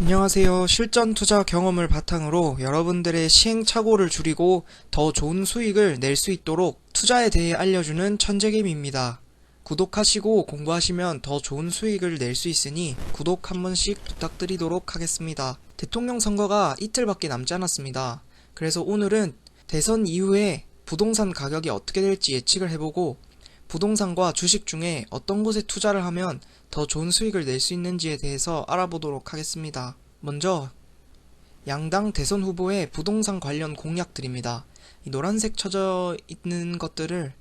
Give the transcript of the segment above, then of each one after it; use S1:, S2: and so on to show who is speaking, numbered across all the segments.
S1: 안녕하세요. 실전 투자 경험을 바탕으로 여러분들의 시행착오를 줄이고 더 좋은 수익을 낼 수 있도록 투자에 대해 알려주는 천재개미입니다. 구독하시고 공부하시면 더 좋은 수익을 낼 수 있으니 구독 한 번씩 부탁드리도록 하겠습니다. 대통령 선거가 이틀밖에 남지 않았습니다. 그래서 오늘은 대선 이후에 부동산 가격이 어떻게 될지 예측을 해보고 부동산과 주식 중에 어떤 곳에 투자를 하면 더 좋은 수익을 낼 수 있는지에 대해서 알아보도록 하겠습니다. 먼저 양당 대선 후보의 부동산 관련 공약들입니다. 이 노란색 쳐져 있는 것들을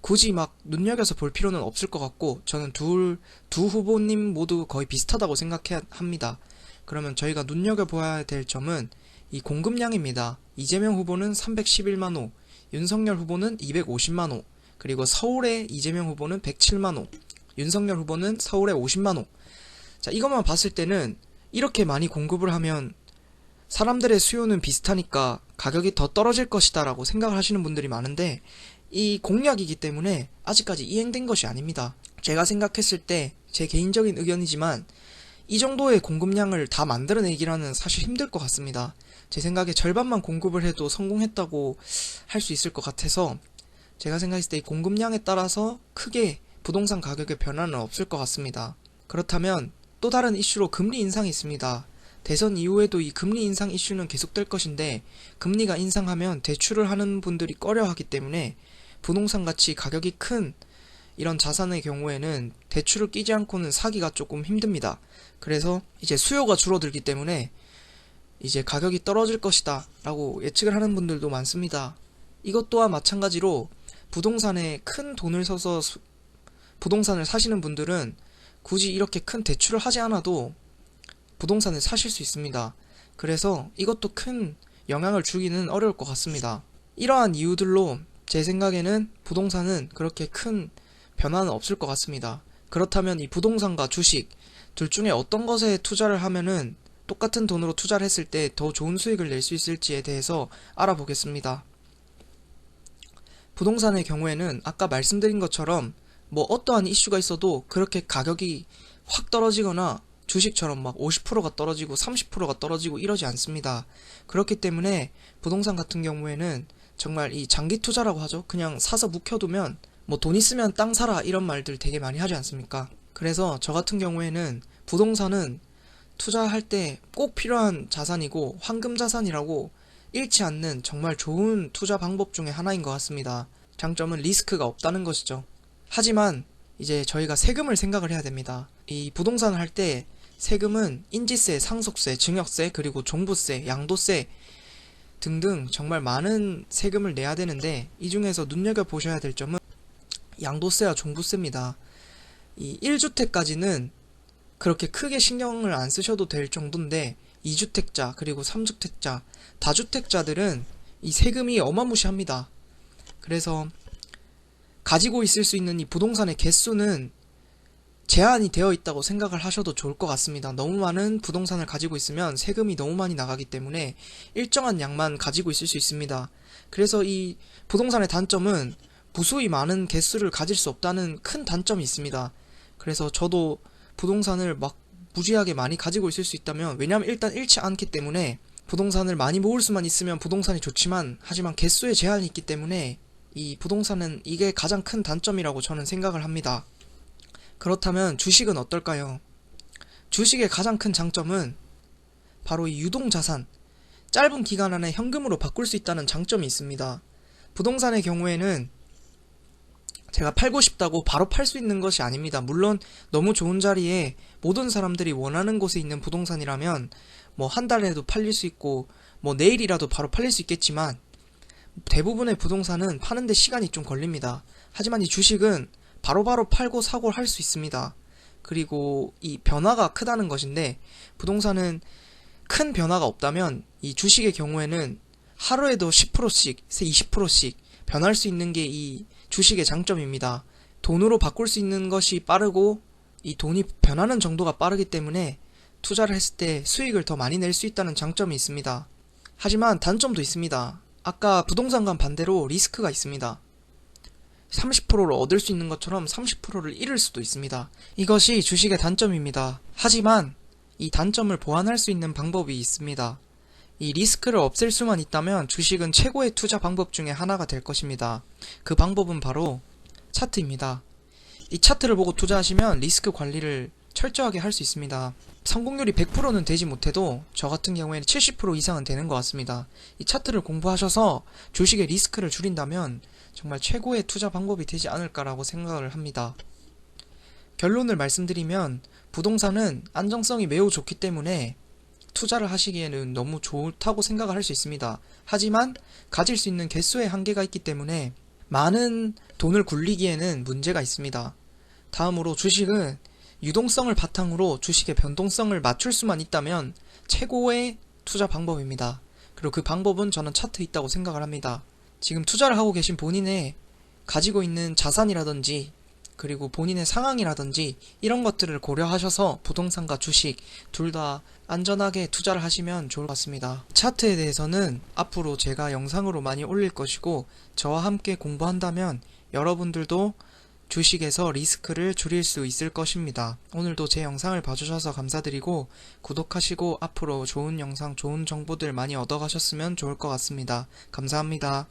S1: 굳이 막 눈여겨서 볼 필요는 없을 것 같고 저는 두 후보님 모두 거의 비슷하다고 생각합니다. 그러면 저희가 눈여겨봐야 될 점은 이 공급량입니다. 이재명 후보는 311만호, 윤석열 후보는 250만호, 그리고 서울의 이재명 후보는 107만호, 윤석열 후보는 서울의 50만호. 자, 이것만 봤을 때는 이렇게 많이 공급을 하면 사람들의 수요는 비슷하니까 가격이 더 떨어질 것이다 라고 생각을 하시는 분들이 많은데, 이 공약이기 때문에 아직까지 이행된 것이 아닙니다. 제가 생각했을 때 제 개인적인 의견이지만 이 정도의 공급량을 다 만들어내기라는 사실 힘들 것 같습니다. 제 생각에 절반만 공급을 해도 성공했다고 할 수 있을 것 같아서 제가 생각했을 때 이 공급량에 따라서 크게 부동산 가격의 변화는 없을 것 같습니다. 그렇다면 또 다른 이슈로 금리 인상이 있습니다. 대선 이후에도 이 금리 인상 이슈는 계속될 것인데, 금리가 인상하면 대출을 하는 분들이 꺼려하기 때문에 부동산 같이 가격이 큰 이런 자산의 경우에는 대출을 끼지 않고는 사기가 조금 힘듭니다. 그래서 이제 수요가 줄어들기 때문에 이제 가격이 떨어질 것이다 라고 예측을 하는 분들도 많습니다. 이것 또한 마찬가지로 부동산에 큰 돈을 써서 부동산을 사시는 분들은 굳이 이렇게 큰 대출을 하지 않아도 부동산을 사실 수 있습니다. 그래서 이것도 큰 영향을 주기는 어려울 것 같습니다. 이러한 이유들로 제 생각에는 부동산은 그렇게 큰 변화는 없을 것 같습니다. 그렇다면 이 부동산과 주식 둘 중에 어떤 것에 투자를 하면은 똑같은 돈으로 투자를 했을 때 더 좋은 수익을 낼 수 있을지에 대해서 알아보겠습니다. 부동산의 경우에는 아까 말씀드린 것처럼 뭐 어떠한 이슈가 있어도 그렇게 가격이 확 떨어지거나 주식처럼 막 50%가 떨어지고 30%가 떨어지고 이러지 않습니다. 그렇기 때문에 부동산 같은 경우에는 정말 이 장기 투자라고 하죠. 그냥 사서 묵혀두면 뭐 돈 있으면 땅 사라 이런 말들 되게 많이 하지 않습니까? 그래서 저 같은 경우에는 부동산은 투자할 때 꼭 필요한 자산이고 황금 자산이라고 잃지 않는 정말 좋은 투자 방법 중에 하나인 것 같습니다. 장점은 리스크가 없다는 것이죠. 하지만 이제 저희가 세금을 생각을 해야 됩니다. 이 부동산을 할 때 세금은 인지세, 상속세, 증여세, 그리고 종부세, 양도세 등등 정말 많은 세금을 내야 되는데, 이 중에서 눈여겨보셔야 될 점은 양도세와 종부세입니다. 이 1주택까지는 그렇게 크게 신경을 안 쓰셔도 될 정도인데 2주택자 그리고 3주택자, 다주택자들은 이 세금이 어마무시합니다. 그래서 가지고 있을 수 있는 이 부동산의 개수는 제한이 되어 있다고 생각을 하셔도 좋을 것 같습니다. 너무 많은 부동산을 가지고 있으면 세금이 너무 많이 나가기 때문에 일정한 양만 가지고 있을 수 있습니다. 그래서 이 부동산의 단점은 무수히 많은 개수를 가질 수 없다는 큰 단점이 있습니다. 그래서 저도 부동산을 막 무지하게 많이 가지고 있을 수 있다면, 왜냐면 일단 잃지 않기 때문에 부동산을 많이 모을 수만 있으면 부동산이 좋지만, 하지만 개수에 제한이 있기 때문에 이 부동산은 이게 가장 큰 단점이라고 저는 생각을 합니다. 그렇다면 주식은 어떨까요? 주식의 가장 큰 장점은 바로 이 유동자산, 짧은 기간 안에 현금으로 바꿀 수 있다는 장점이 있습니다. 부동산의 경우에는 제가 팔고 싶다고 바로 팔 수 있는 것이 아닙니다. 물론 너무 좋은 자리에 모든 사람들이 원하는 곳에 있는 부동산이라면 뭐 한 달에도 팔릴 수 있고 뭐 내일이라도 바로 팔릴 수 있겠지만, 대부분의 부동산은 파는데 시간이 좀 걸립니다. 하지만 이 주식은 바로바로 팔고 사고 할 수 있습니다. 그리고 이 변화가 크다는 것인데, 부동산은 큰 변화가 없다면 이 주식의 경우에는 하루에도 10%씩, 20%씩 변할 수 있는 게 이 주식의 장점입니다. 돈으로 바꿀 수 있는 것이 빠르고 이 돈이 변하는 정도가 빠르기 때문에 투자를 했을 때 수익을 더 많이 낼 수 있다는 장점이 있습니다. 하지만 단점도 있습니다. 아까 부동산과 반대로 리스크가 있습니다. 30%를 얻을 수 있는 것처럼 30%를 잃을 수도 있습니다. 이것이 주식의 단점입니다. 하지만 이 단점을 보완할 수 있는 방법이 있습니다. 이 리스크를 없앨 수만 있다면 주식은 최고의 투자 방법 중에 하나가 될 것입니다. 그 방법은 바로 차트입니다. 이 차트를 보고 투자하시면 리스크 관리를 철저하게 할 수 있습니다. 성공률이 100%는 되지 못해도 저 같은 경우에는 70% 이상은 되는 것 같습니다. 이 차트를 공부하셔서 주식의 리스크를 줄인다면 정말 최고의 투자 방법이 되지 않을까라고 생각을 합니다. 결론을 말씀드리면 부동산은 안정성이 매우 좋기 때문에 투자를 하시기에는 너무 좋다고 생각을 할 수 있습니다. 하지만 가질 수 있는 개수의 한계가 있기 때문에 많은 돈을 굴리기에는 문제가 있습니다. 다음으로 주식은 유동성을 바탕으로 주식의 변동성을 맞출 수만 있다면 최고의 투자 방법입니다. 그리고 그 방법은 저는 차트에 있다고 생각을 합니다. 지금 투자를 하고 계신 본인의 가지고 있는 자산이라든지 그리고 본인의 상황이라든지 이런 것들을 고려하셔서 부동산과 주식 둘 다 안전하게 투자를 하시면 좋을 것 같습니다. 차트에 대해서는 앞으로 제가 영상으로 많이 올릴 것이고 저와 함께 공부한다면 여러분들도 주식에서 리스크를 줄일 수 있을 것입니다. 오늘도 제 영상을 봐주셔서 감사드리고 구독하시고 앞으로 좋은 영상, 좋은 정보들 많이 얻어가셨으면 좋을 것 같습니다. 감사합니다.